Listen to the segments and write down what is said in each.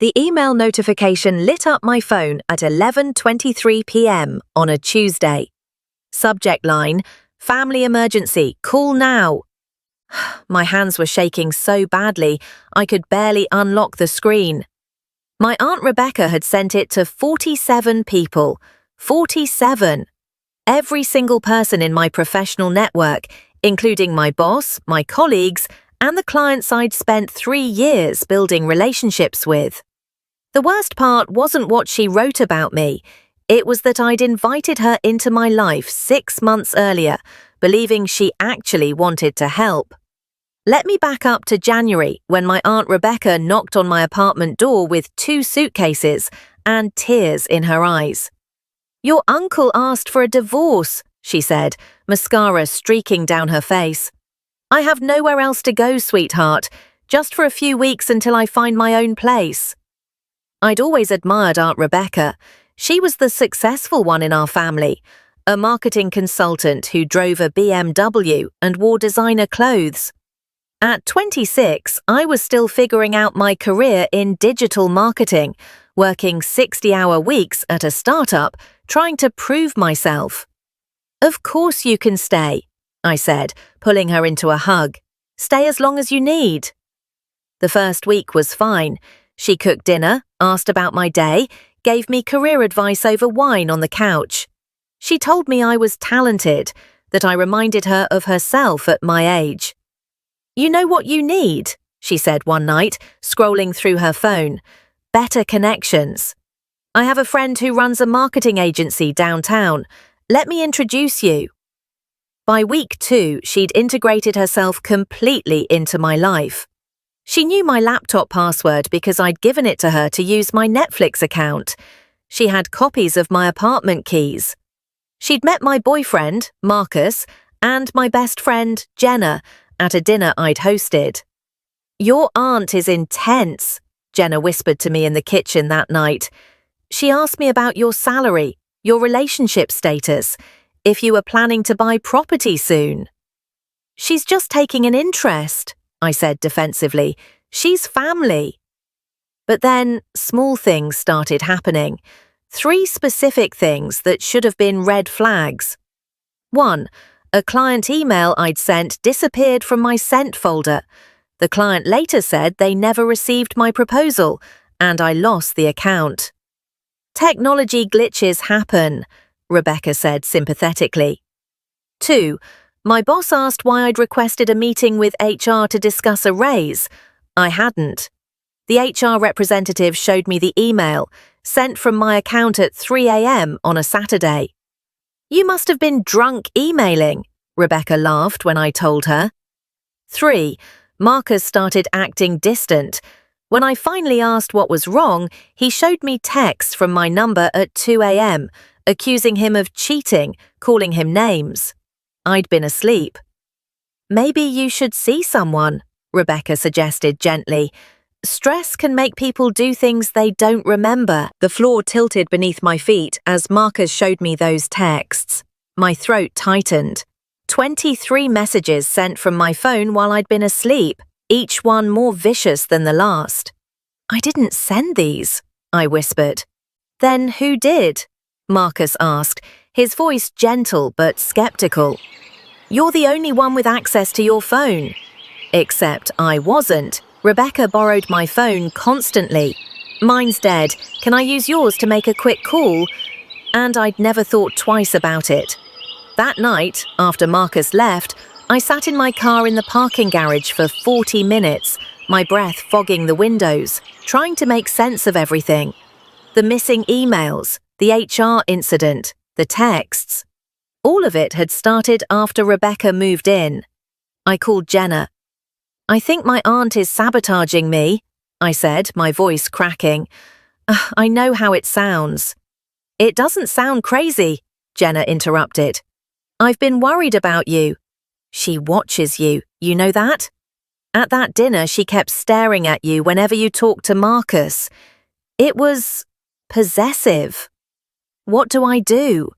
The email notification lit up my phone at 11:23 p.m. on a Tuesday. Subject line, "Family emergency, call now." My hands were shaking so badly I could barely unlock the screen. My Aunt Rebecca had sent it to 47 people. 47! Every single person in my professional network, including my boss, my colleagues, and the clients I'd spent 3 years building relationships with. The worst part wasn't what she wrote about me. It was that I'd invited her into my life 6 months earlier, believing she actually wanted to help. Let me back up to January, when my Aunt Rebecca knocked on my apartment door with 2 suitcases and tears in her eyes. "Your uncle asked for a divorce," she said, mascara streaking down her face. "I have nowhere else to go, sweetheart, just for a few weeks until I find my own place." I'd always admired Aunt Rebecca. She was the successful one in our family, a marketing consultant who drove a BMW and wore designer clothes. At 26, I was still figuring out my career in digital marketing, working 60-hour weeks at a startup, trying to prove myself. "Of course you can stay," I said, pulling her into a hug. "Stay as long as you need." The first week was fine. She cooked dinner, asked about my day, gave me career advice over wine on the couch. She told me I was talented, that I reminded her of herself at my age. "You know what you need," she said one night, scrolling through her phone. "Better connections. I have a friend who runs a marketing agency downtown. Let me introduce you." By week 2, she'd integrated herself completely into my life. She knew my laptop password because I'd given it to her to use my Netflix account. She had copies of my apartment keys. She'd met my boyfriend, Marcus, and my best friend, Jenna, at a dinner I'd hosted. "Your aunt is intense," Jenna whispered to me in the kitchen that night. "She asked me about your salary, your relationship status, if you were planning to buy property soon." "She's just taking an interest," I said defensively. "She's family." But then small things started happening. 3 specific things that should have been red flags. 1. A client email I'd sent disappeared from my sent folder. The client later said they never received my proposal, and I lost the account. "Technology glitches happen," Rebecca said sympathetically. 2. My boss asked why I'd requested a meeting with HR to discuss a raise. I hadn't. The HR representative showed me the email, sent from my account at 3 a.m. on a Saturday. "You must have been drunk emailing," Rebecca laughed when I told her. 3. Marcus started acting distant. When I finally asked what was wrong, he showed me texts from my number at 2 a.m., accusing him of cheating, calling him names. I'd been asleep. "Maybe you should see someone," Rebecca suggested gently. "Stress can make people do things they don't remember." The floor tilted beneath my feet as Marcus showed me those texts. My throat tightened. 23 messages sent from my phone while I'd been asleep, each one more vicious than the last. "I didn't send these," I whispered. "Then who did?" Marcus asked, his voice gentle but skeptical. "You're the only one with access to your phone." Except I wasn't. Rebecca borrowed my phone constantly. "Mine's dead. Can I use yours to make a quick call?" And I'd never thought twice about it. That night, after Marcus left, I sat in my car in the parking garage for 40 minutes, my breath fogging the windows, trying to make sense of everything. The missing emails, the HR incident, the texts. All of it had started after Rebecca moved in. I called Jenna. "I think my aunt is sabotaging me," I said, my voice cracking. "I know how it sounds." "It doesn't sound crazy," Jenna interrupted. "I've been worried about you. She watches you, you know that? At that dinner, she kept staring at you whenever you talked to Marcus. It was possessive. What do I do?"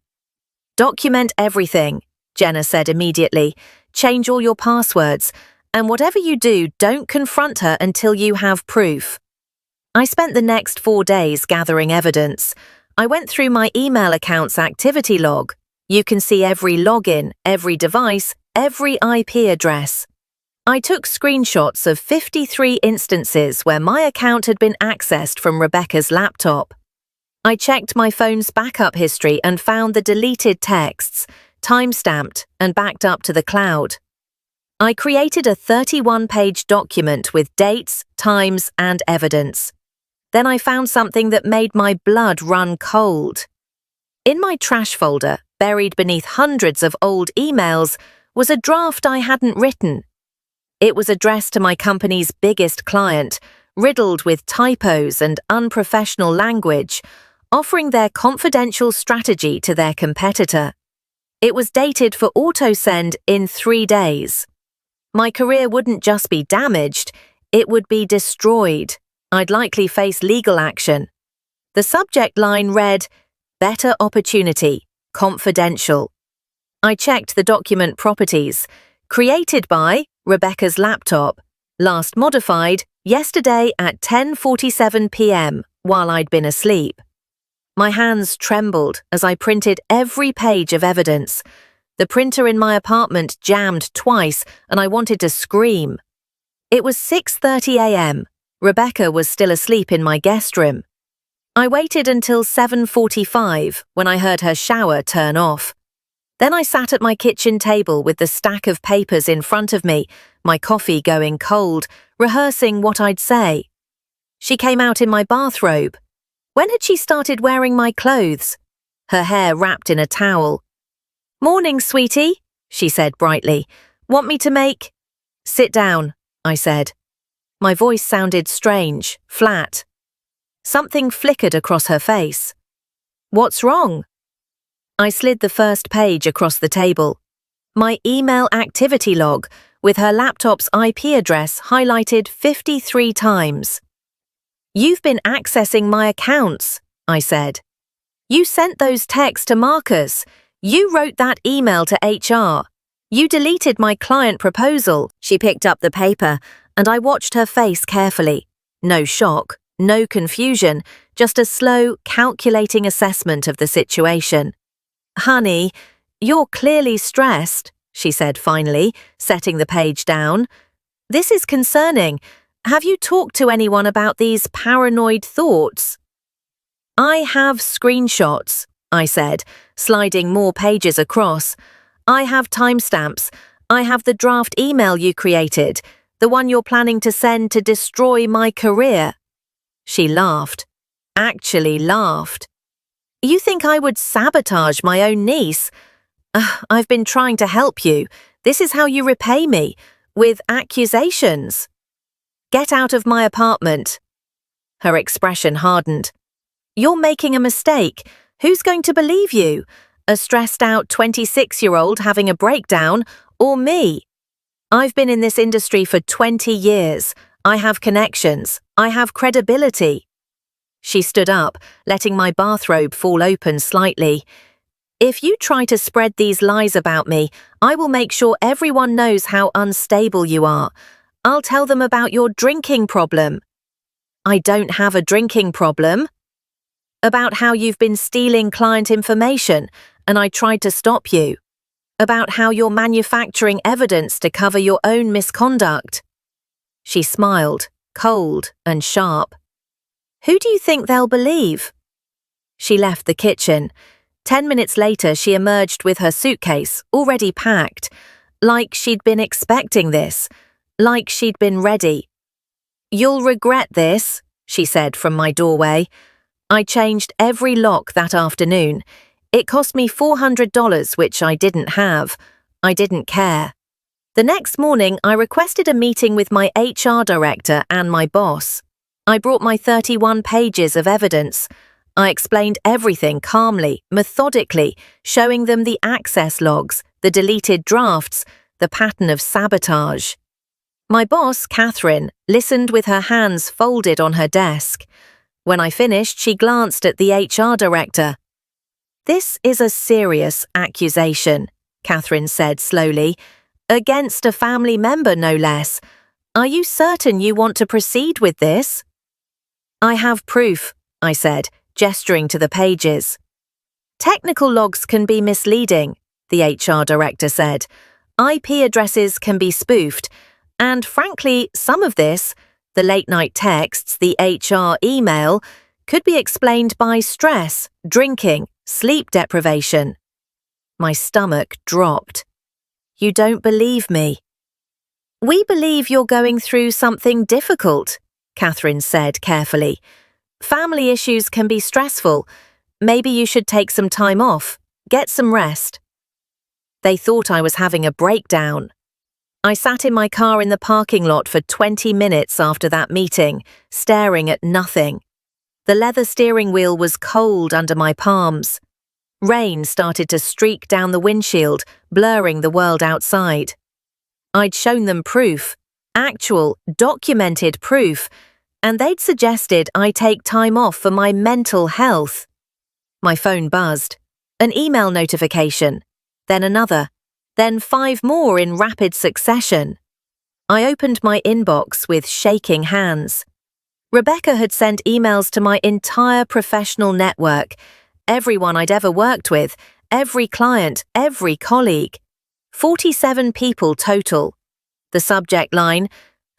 "Document everything," Jenna said immediately. "Change all your passwords. And whatever you do, don't confront her until you have proof." I spent the next 4 days gathering evidence. I went through my email account's activity log. You can see every login, every device, every IP address. I took screenshots of 53 instances where my account had been accessed from Rebecca's laptop. I checked my phone's backup history and found the deleted texts, timestamped and backed up to the cloud. I created a 31-page document with dates, times, and evidence. Then I found something that made my blood run cold. In my trash folder, buried beneath hundreds of old emails, was a draft I hadn't written. It was addressed to my company's biggest client, riddled with typos and unprofessional language, offering their confidential strategy to their competitor. It was dated for autosend in 3 days. My career wouldn't just be damaged, it would be destroyed. I'd likely face legal action. The subject line read, "Better opportunity, confidential." I checked the document properties. Created by Rebecca's laptop. Last modified yesterday at 10:47 p.m. while I'd been asleep. My hands trembled as I printed every page of evidence. The printer in my apartment jammed twice and I wanted to scream. It was 6:30 a.m. Rebecca was still asleep in my guest room. I waited until 7:45 when I heard her shower turn off. Then I sat at my kitchen table with the stack of papers in front of me, my coffee going cold, rehearsing what I'd say. She came out in my bathrobe. When had she started wearing my clothes? Her hair wrapped in a towel. "Morning, sweetie," she said brightly. "Want me to make—" "Sit down," I said. My voice sounded strange, flat. Something flickered across her face. "What's wrong?" I slid the first page across the table. My email activity log, with her laptop's IP address highlighted 53 times. "You've been accessing my accounts," I said. "You sent those texts to Marcus. You wrote that email to HR. You deleted my client proposal." She picked up the paper, and I watched her face carefully. No shock, no confusion, just a slow, calculating assessment of the situation. "Honey, you're clearly stressed," she said finally, setting the page down. "This is concerning. Have you talked to anyone about these paranoid thoughts?" "I have screenshots," I said, sliding more pages across. "I have timestamps. I have the draft email you created, the one you're planning to send to destroy my career." She laughed. Actually laughed. "You think I would sabotage my own niece? I've been trying to help you. This is how you repay me, with accusations. Get out of my apartment." Her expression hardened. "You're making a mistake. Who's going to believe you? A stressed-out 26-year-old having a breakdown, or me? I've been in this industry for 20 years. I have connections. I have credibility." She stood up, letting my bathrobe fall open slightly. "If you try to spread these lies about me, I will make sure everyone knows how unstable you are. I'll tell them about your drinking problem." "I don't have a drinking problem." "About how you've been stealing client information, and I tried to stop you. About how you're manufacturing evidence to cover your own misconduct." She smiled, cold and sharp. "Who do you think they'll believe?" She left the kitchen. 10 minutes later, she emerged with her suitcase, already packed, like she'd been expecting this, like she'd been ready. "You'll regret this," she said from my doorway. I changed every lock that afternoon. It cost me $400, which I didn't have. I didn't care. The next morning, I requested a meeting with my HR director and my boss. I brought my 31 pages of evidence. I explained everything calmly, methodically, showing them the access logs, the deleted drafts, the pattern of sabotage. My boss, Catherine, listened with her hands folded on her desk. When I finished, she glanced at the HR director. "This is a serious accusation," Catherine said slowly. "Against a family member, no less. Are you certain you want to proceed with this?" I have proof, I said, gesturing to the pages. Technical logs can be misleading, the HR director said. IP addresses can be spoofed, and frankly, some of this, the late-night texts, the HR email, could be explained by stress, drinking, sleep deprivation. My stomach dropped. You don't believe me. We believe you're going through something difficult, Catherine said carefully. Family issues can be stressful. Maybe you should take some time off, get some rest. They thought I was having a breakdown. I sat in my car in the parking lot for 20 minutes after that meeting, staring at nothing. The leather steering wheel was cold under my palms. Rain started to streak down the windshield, blurring the world outside. I'd shown them proof, actual, documented proof, and they'd suggested I take time off for my mental health. My phone buzzed. An email notification, then another, then 5 more in rapid succession. I opened my inbox with shaking hands. Rebecca had sent emails to my entire professional network, everyone I'd ever worked with, every client, every colleague. 47 people total. The subject line,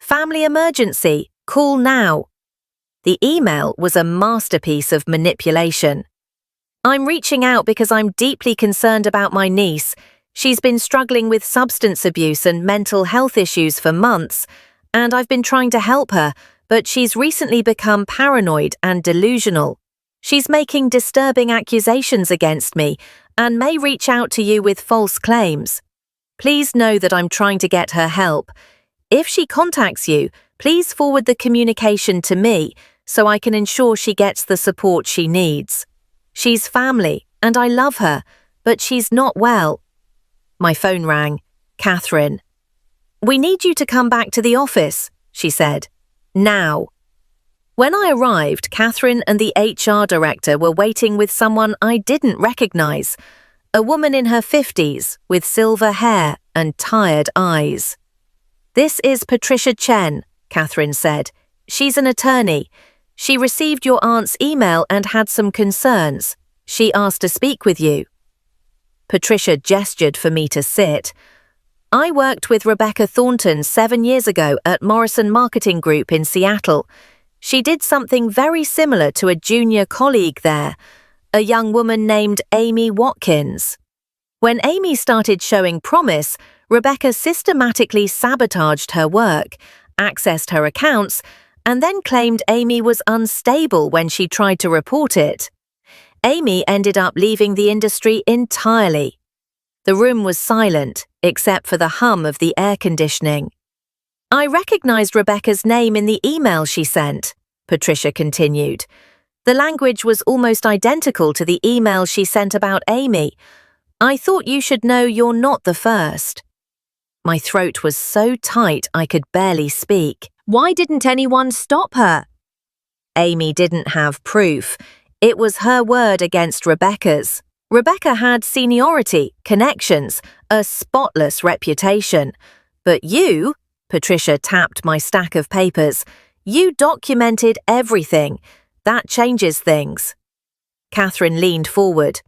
"Family emergency, call now." The email was a masterpiece of manipulation. I'm reaching out because I'm deeply concerned about my niece. She's been struggling with substance abuse and mental health issues for months, and I've been trying to help her, but she's recently become paranoid and delusional. She's making disturbing accusations against me and may reach out to you with false claims. Please know that I'm trying to get her help. If she contacts you, please forward the communication to me so I can ensure she gets the support she needs. She's family, and I love her, but she's not well. My phone rang. Catherine. "We need you to come back to the office," she said. "Now." When I arrived, Catherine and the HR director were waiting with someone I didn't recognize, a woman in her 50s with silver hair and tired eyes. "This is Patricia Chen," Catherine said. "She's an attorney. She received your aunt's email and had some concerns. She asked to speak with you." Patricia gestured for me to sit. "I worked with Rebecca Thornton 7 years ago at Morrison Marketing Group in Seattle. She did something very similar to a junior colleague there, a young woman named Amy Watkins. When Amy started showing promise, Rebecca systematically sabotaged her work, accessed her accounts, and then claimed Amy was unstable when she tried to report it. Amy ended up leaving the industry entirely. The room was silent, except for the hum of the air conditioning. I recognized Rebecca's name in the email she sent, Patricia continued. The language was almost identical to the email she sent about Amy. "I thought you should know you're not the first." My throat was so tight I could barely speak. Why didn't anyone stop her? Amy didn't have proof. It was her word against Rebecca's. Rebecca had seniority, connections, a spotless reputation. But you, Patricia tapped my stack of papers, you documented everything. That changes things. Catherine leaned forward.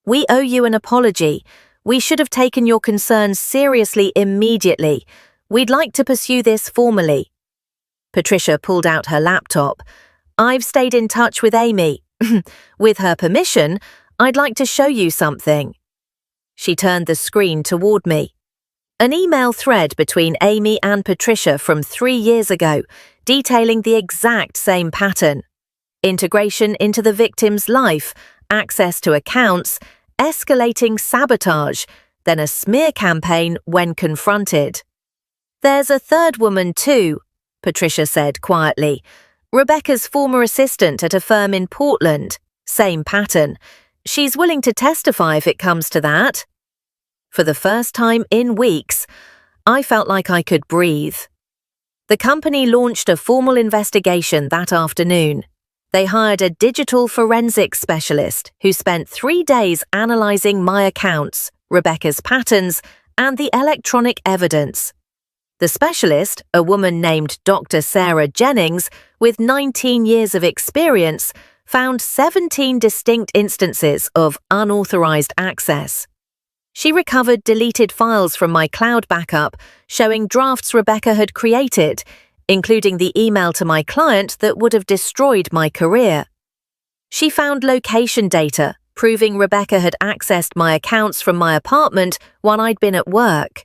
"We owe you an apology. We should have taken your concerns seriously immediately. We'd like to pursue this formally." Patricia pulled out her laptop. "I've stayed in touch with Amy. With her permission, I'd like to show you something." She turned the screen toward me. An email thread between Amy and Patricia from 3 years ago, detailing the exact same pattern. Integration into the victim's life, access to accounts, escalating sabotage, then a smear campaign when confronted. "There's a third woman too," Patricia said quietly. "Rebecca's former assistant at a firm in Portland. Same pattern. She's willing to testify if it comes to that." For the first time in weeks, I felt like I could breathe. The company launched a formal investigation that afternoon. They hired a digital forensics specialist who spent 3 days analyzing my accounts, Rebecca's patterns, and the electronic evidence. The specialist, a woman named Dr. Sarah Jennings, with 19 years of experience, found 17 distinct instances of unauthorized access. She recovered deleted files from my cloud backup showing drafts Rebecca had created, including the email to my client that would have destroyed my career. She found location data proving Rebecca had accessed my accounts from my apartment when I'd been at work.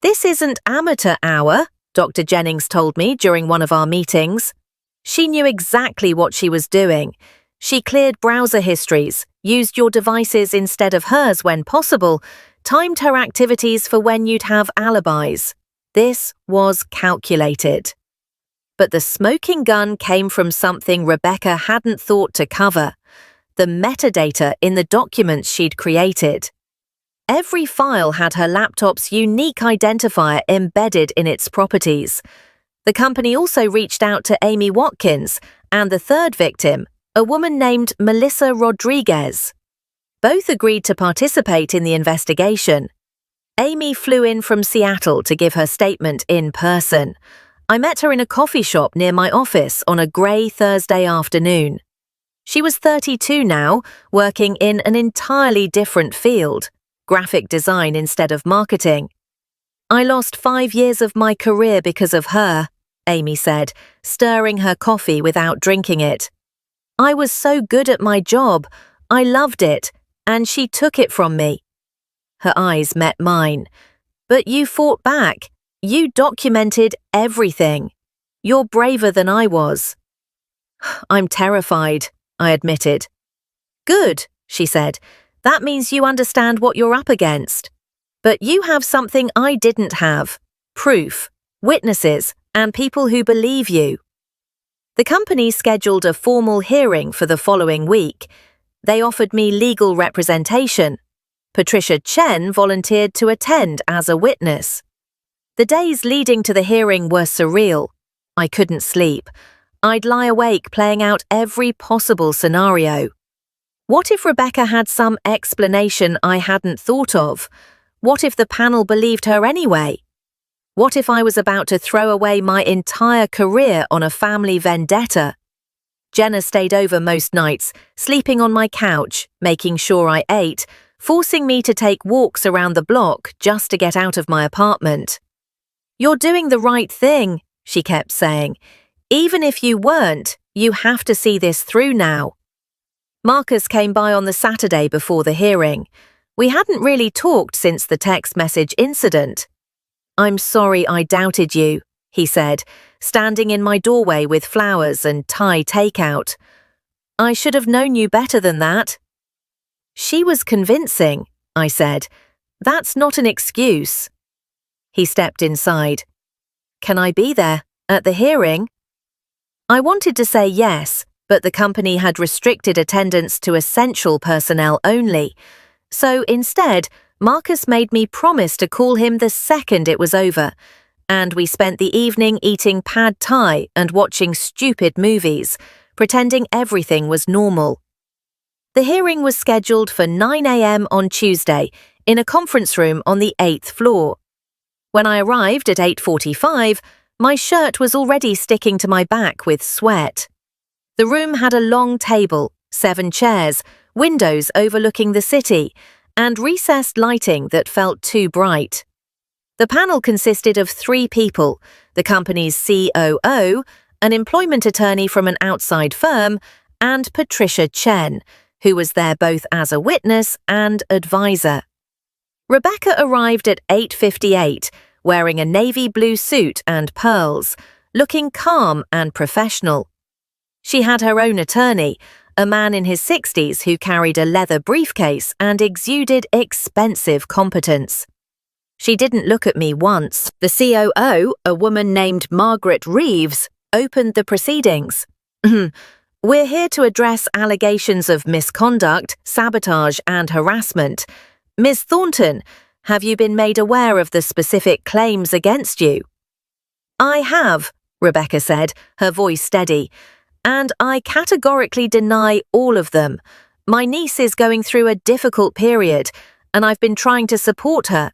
"This isn't amateur hour," Dr. Jennings told me during one of our meetings. She knew exactly what she was doing. She cleared browser histories, used your devices instead of hers when possible, timed her activities for when you'd have alibis. This was calculated. But the smoking gun came from something Rebecca hadn't thought to cover: the metadata in the documents she'd created. Every file had her laptop's unique identifier embedded in its properties. The company also reached out to Amy Watkins and the third victim, a woman named Melissa Rodriguez. Both agreed to participate in the investigation. Amy flew in from Seattle to give her statement in person. I met her in a coffee shop near my office on a grey Thursday afternoon. She was 32 now, working in an entirely different field, graphic design instead of marketing. "I lost 5 years of my career because of her," Amy said, stirring her coffee without drinking it. "I was so good at my job, I loved it, and she took it from me." Her eyes met mine. "But you fought back. You documented everything. You're braver than I was." "I'm terrified," I admitted. "Good," she said. "That means you understand what you're up against. But you have something I didn't have: proof, witnesses, and people who believe you." The company scheduled a formal hearing for the following week. They offered me legal representation. Patricia Chen volunteered to attend as a witness. The days leading to the hearing were surreal. I couldn't sleep. I'd lie awake playing out every possible scenario. What if Rebecca had some explanation I hadn't thought of? What if the panel believed her anyway? What if I was about to throw away my entire career on a family vendetta? Jenna stayed over most nights, sleeping on my couch, making sure I ate, forcing me to take walks around the block just to get out of my apartment. "You're doing the right thing," she kept saying. "Even if you weren't, you have to see this through now." Marcus came by on the Saturday before the hearing. We hadn't really talked since the text message incident. "I'm sorry I doubted you," he said, standing in my doorway with flowers and Thai takeout. "I should have known you better than that." "She was convincing," I said. "That's not an excuse." He stepped inside. "Can I be there, at the hearing?" I wanted to say yes, but the company had restricted attendance to essential personnel only. So instead, Marcus made me promise to call him the second it was over, and we spent the evening eating pad thai and watching stupid movies, pretending everything was normal. The hearing was scheduled for 9 a.m. on Tuesday in a conference room on the 8th floor. When I arrived at 8:45, my shirt was already sticking to my back with sweat. The room had a long table, 7 chairs, windows overlooking the city, and recessed lighting that felt too bright. The panel consisted of 3 people: the company's COO, an employment attorney from an outside firm, and Patricia Chen, who was there both as a witness and advisor. Rebecca arrived at 8:58, wearing a navy blue suit and pearls, looking calm and professional. She had her own attorney, a man in his 60s who carried a leather briefcase and exuded expensive competence. She didn't look at me once. The COO, a woman named Margaret Reeves, opened the proceedings. "We're here to address allegations of misconduct, sabotage, and harassment. Ms. Thornton, have you been made aware of the specific claims against you?" "I have," Rebecca said, her voice steady, "and I categorically deny all of them. My niece is going through a difficult period, and I've been trying to support her.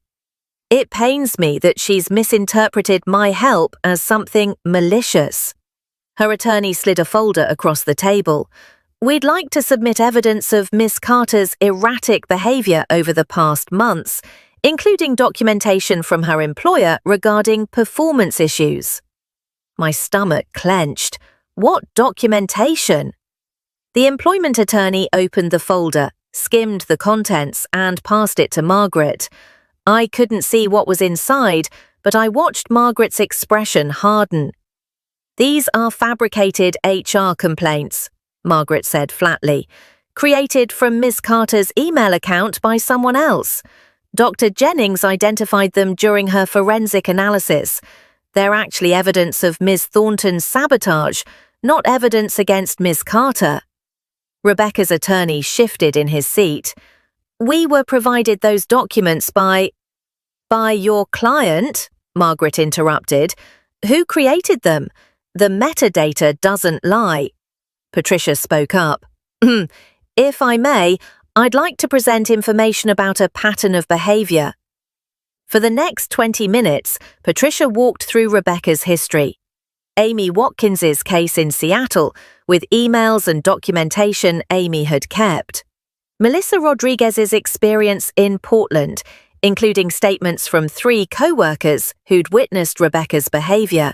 It pains me that she's misinterpreted my help as something malicious." Her attorney slid a folder across the table. "We'd like to submit evidence of Miss Carter's erratic behavior over the past months, including documentation from her employer regarding performance issues." My stomach clenched. What documentation? The employment attorney opened the folder, skimmed the contents, and passed it to Margaret. I couldn't see what was inside, but I watched Margaret's expression harden. "These are fabricated HR complaints," Margaret said flatly, "created from Miss Carter's email account by someone else. Dr. Jennings identified them during her forensic analysis. They're actually evidence of Ms. Thornton's sabotage, not evidence against Ms. Carter." Rebecca's attorney shifted in his seat. "We were provided those documents by your client," Margaret interrupted. "Who created them? The metadata doesn't lie." Patricia spoke up. "If I may, I'd like to present information about a pattern of behavior." For the next 20 minutes, Patricia walked through Rebecca's history. Amy Watkins's case in Seattle, with emails and documentation Amy had kept. Melissa Rodriguez's experience in Portland, including statements from 3 co-workers who'd witnessed Rebecca's behavior.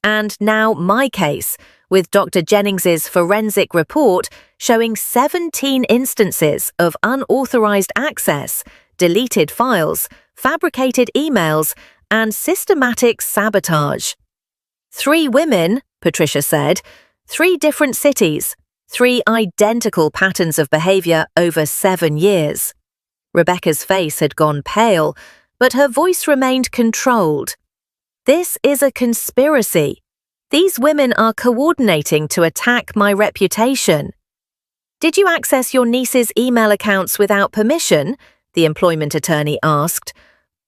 And now my case, with Dr. Jennings's forensic report showing 17 instances of unauthorized access, deleted files, fabricated emails, and systematic sabotage. 3 women, Patricia said, 3 different cities, 3 identical patterns of behavior over 7 years. Rebecca's face had gone pale, but her voice remained controlled. "This is a conspiracy. These women are coordinating to attack my reputation." "Did you access your niece's email accounts without permission?" the employment attorney asked.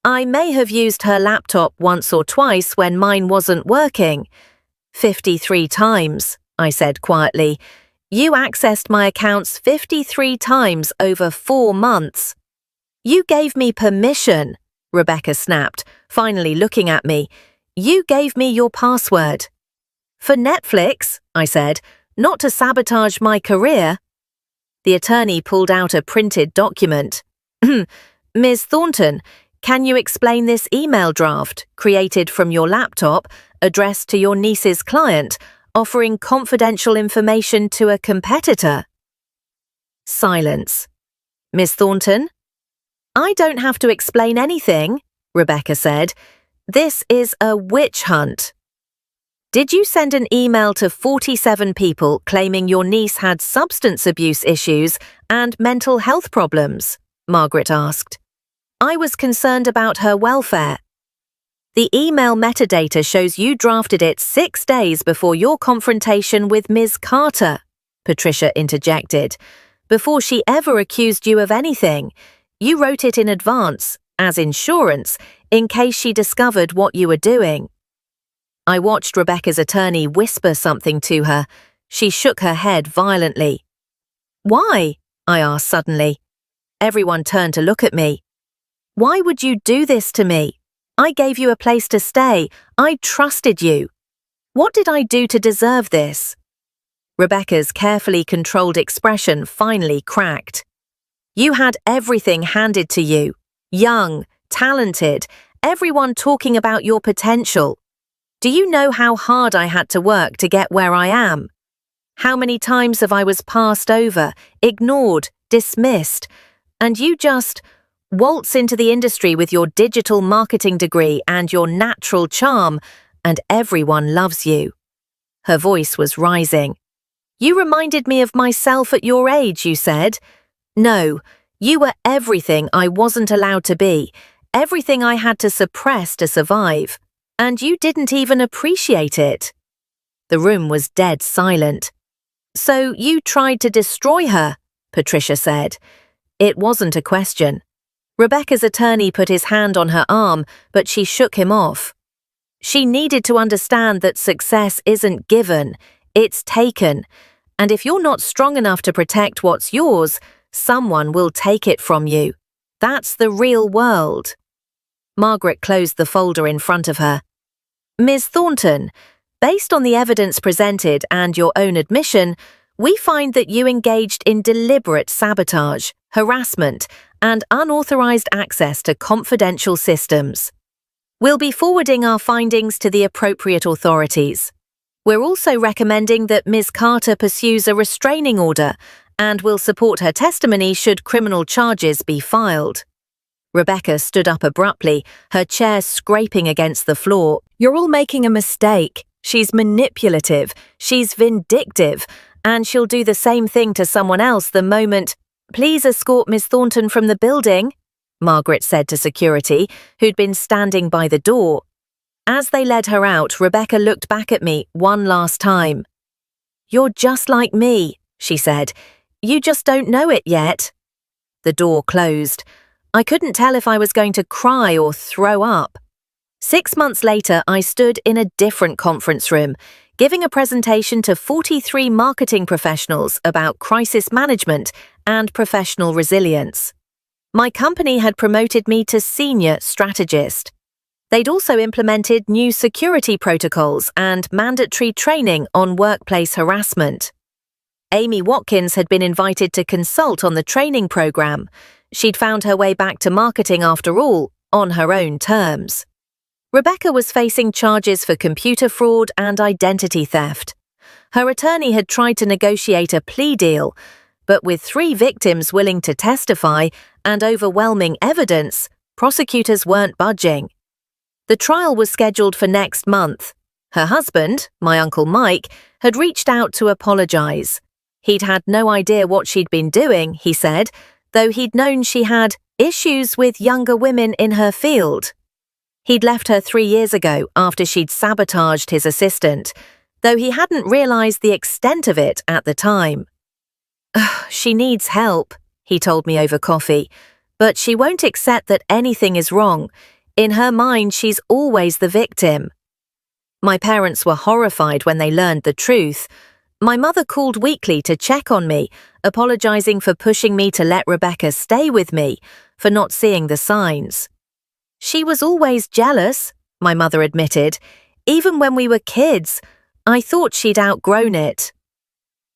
"I may have used her laptop once or twice when mine wasn't working." 53 times, I said quietly. "You accessed my accounts 53 times over 4 months." "You gave me permission," Rebecca snapped, finally looking at me. "You gave me your password." "For Netflix," I said, "not to sabotage my career." The attorney pulled out a printed document. "Ms. Thornton, can you explain this email draft created from your laptop addressed to your niece's client, offering confidential information to a competitor?" Silence. "Miss Thornton?" "I don't have to explain anything," Rebecca said. "This is a witch hunt." "Did you send an email to 47 people claiming your niece had substance abuse issues and mental health problems?" Margaret asked. "I was concerned about her welfare." "The email metadata shows you drafted it 6 days before your confrontation with Ms. Carter," Patricia interjected. "Before she ever accused you of anything. You wrote it in advance, as insurance, in case she discovered what you were doing." I watched Rebecca's attorney whisper something to her. She shook her head violently. "Why?" I asked suddenly. Everyone turned to look at me. "Why would you do this to me? I gave you a place to stay. I trusted you. What did I do to deserve this?" Rebecca's carefully controlled expression finally cracked. "You had everything handed to you. Young, talented, everyone talking about your potential. Do you know how hard I had to work to get where I am? How many times have I was passed over, ignored, dismissed, and you just waltz into the industry with your digital marketing degree and your natural charm, and everyone loves you." Her voice was rising. "You reminded me of myself at your age," you said. "No, you were everything I wasn't allowed to be, everything I had to suppress to survive, and you didn't even appreciate it." The room was dead silent. "So you tried to destroy her," Patricia said. It wasn't a question. Rebecca's attorney put his hand on her arm, but she shook him off. "She needed to understand that success isn't given, it's taken, and if you're not strong enough to protect what's yours, someone will take it from you. That's the real world." Margaret closed the folder in front of her. "Ms. Thornton, Based on the evidence presented and your own admission, we find that you engaged in deliberate sabotage, harassment, and unauthorized access to confidential systems. We'll be forwarding our findings to the appropriate authorities. We're also recommending that Ms. Carter pursues a restraining order and will support her testimony should criminal charges be filed. Rebecca stood up abruptly, her chair scraping against the floor. You're all making a mistake. She's manipulative, she's vindictive, and she'll do the same thing to someone else the moment. Please escort Miss Thornton from the building, Margaret said to security, who'd been standing by the door. As they led her out, Rebecca looked back at me one last time. You're just like me, she said. You just don't know it yet. The door closed. I couldn't tell if I was going to cry or throw up. 6 months later, I stood in a different conference room, giving a presentation to 43 marketing professionals about crisis management and professional resilience. My company had promoted me to senior strategist. They'd also implemented new security protocols and mandatory training on workplace harassment. Amy Watkins had been invited to consult on the training program. She'd found her way back to marketing after all, on her own terms. Rebecca was facing charges for computer fraud and identity theft. Her attorney had tried to negotiate a plea deal, but with 3 victims willing to testify and overwhelming evidence, prosecutors weren't budging. The trial was scheduled for next month. Her husband, my Uncle Mike, had reached out to apologize. He'd had no idea what she'd been doing, he said, though he'd known she had issues with younger women in her field. He'd left her 3 years ago after she'd sabotaged his assistant, though he hadn't realized the extent of it at the time. She needs help, he told me over coffee, but she won't accept that anything is wrong. In her mind, she's always the victim. My parents were horrified when they learned the truth. My mother called weekly to check on me, apologizing for pushing me to let Rebecca stay with me, for not seeing the signs. She was always jealous, my mother admitted. Even when we were kids, I thought she'd outgrown it.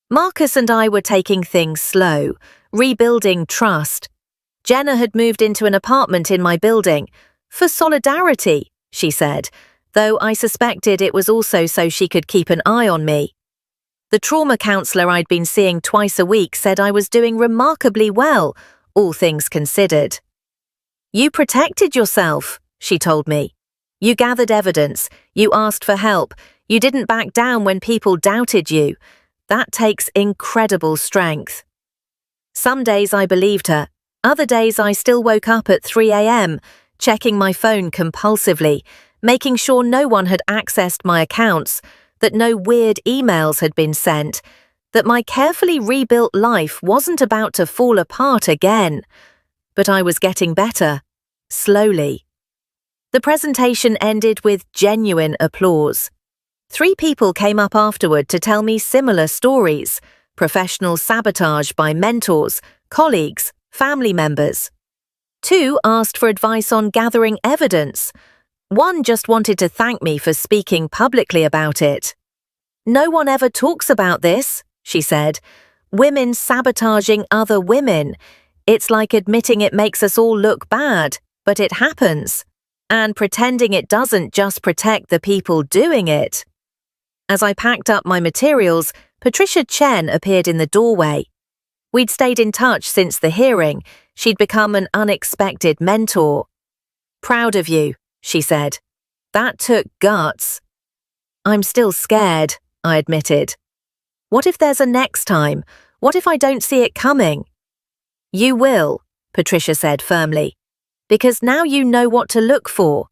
Marcus and I were taking things slow, rebuilding trust. Jenna had moved into an apartment in my building, for solidarity, she said, though I suspected it was also so she could keep an eye on me. The trauma counselor I'd been seeing twice a week said I was doing remarkably well, all things considered. You protected yourself, she told me. You gathered evidence, you asked for help, you didn't back down when people doubted you. That takes incredible strength. Some days I believed her, other days I still woke up at 3 a.m., checking my phone compulsively, making sure no one had accessed my accounts, that no weird emails had been sent, that my carefully rebuilt life wasn't about to fall apart again. But I was getting better, slowly. The presentation ended with genuine applause. 3 people came up afterward to tell me similar stories, professional sabotage by mentors, colleagues, family members. 2 asked for advice on gathering evidence. 1 just wanted to thank me for speaking publicly about it. No one ever talks about this, she said. Women sabotaging other women. It's like admitting it makes us all look bad, but it happens. And pretending it doesn't just protect the people doing it. As I packed up my materials, Patricia Chen appeared in the doorway. We'd stayed in touch since the hearing. She'd become an unexpected mentor. Proud of you, she said. That took guts. I'm still scared, I admitted. What if there's a next time? What if I don't see it coming? You will, Patricia said firmly, because now you know what to look for.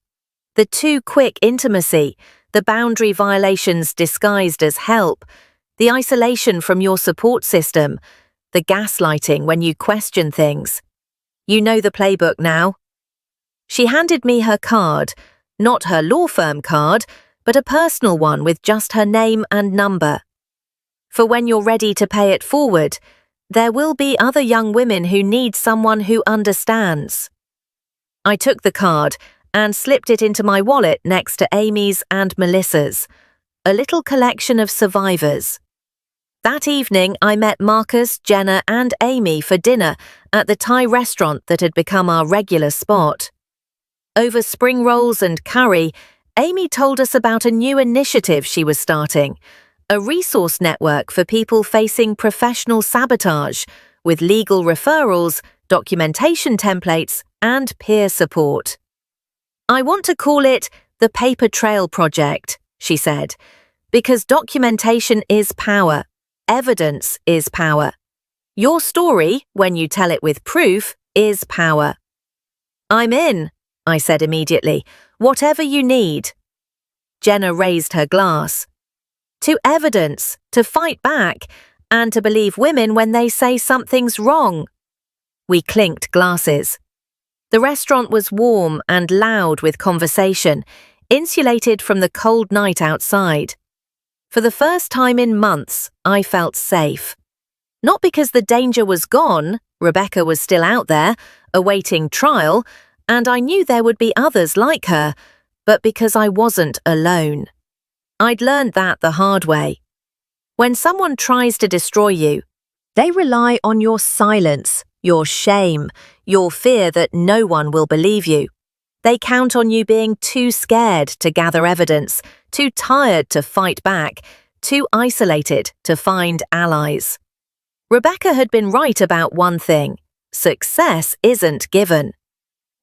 The too quick intimacy, the boundary violations disguised as help, the isolation from your support system, the gaslighting when you question things. You know the playbook now. She handed me her card, not her law firm card, but a personal one with just her name and number. For when you're ready to pay it forward, there will be other young women who need someone who understands. I took the card and slipped it into my wallet next to Amy's and Melissa's. a little collection of survivors. That evening, I met Marcus, Jenna, and Amy for dinner at the Thai restaurant that had become our regular spot. Over spring rolls and curry, Amy told us about a new initiative she was starting, a resource network for people facing professional sabotage, with legal referrals, documentation templates, and peer support. "I want to call it the Paper Trail Project," she said, "because documentation is power. Evidence is power. Your story, when you tell it with proof, is power." "I'm in," I said immediately. "Whatever you need." Jenna raised her glass. "To evidence, to fight back, and to believe women when they say something's wrong." We clinked glasses. The restaurant was warm and loud with conversation, insulated from the cold night outside. For the first time in months, I felt safe. Not because the danger was gone, Rebecca was still out there, awaiting trial, and I knew there would be others like her, but because I wasn't alone. I'd learned that the hard way. When someone tries to destroy you, they rely on your silence, your shame, your fear that no one will believe you. They count on you being too scared to gather evidence, too tired to fight back, too isolated to find allies. Rebecca had been right about one thing: success isn't given.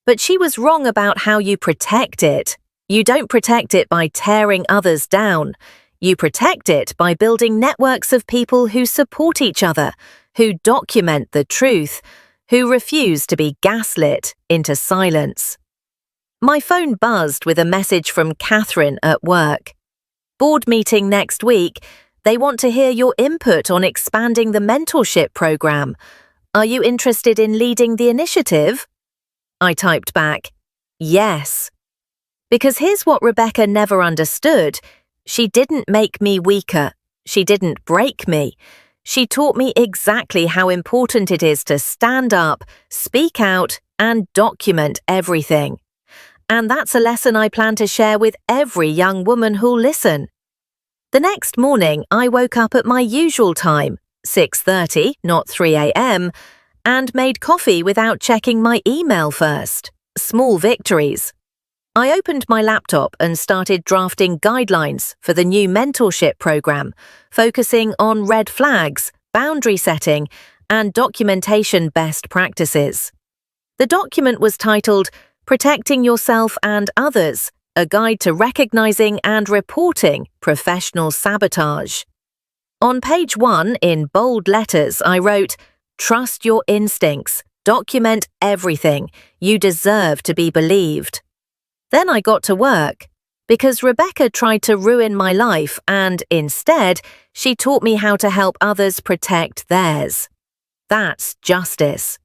But she was wrong about how you protect it. You don't protect it by tearing others down. You protect it by building networks of people who support each other, who document the truth, who refuse to be gaslit into silence. My phone buzzed with a message from Catherine at work. "Board meeting next week. They want to hear your input on expanding the mentorship program. Are you interested in leading the initiative?" I typed back, "Yes." Because here's what Rebecca never understood. She didn't make me weaker. She didn't break me. She taught me exactly how important it is to stand up, speak out, and document everything. And that's a lesson I plan to share with every young woman who'll listen. The next morning, I woke up at my usual time, 6:30, not 3 a.m., and made coffee without checking my email first. Small victories. I opened my laptop and started drafting guidelines for the new mentorship program, focusing on red flags, boundary setting, and documentation best practices. The document was titled "Protecting Yourself and Others, a Guide to Recognizing and Reporting Professional Sabotage." On page 1, in bold letters, I wrote, "Trust your instincts. Document everything. You deserve to be believed." Then I got to work, because Rebecca tried to ruin my life and, instead, she taught me how to help others protect theirs. That's justice.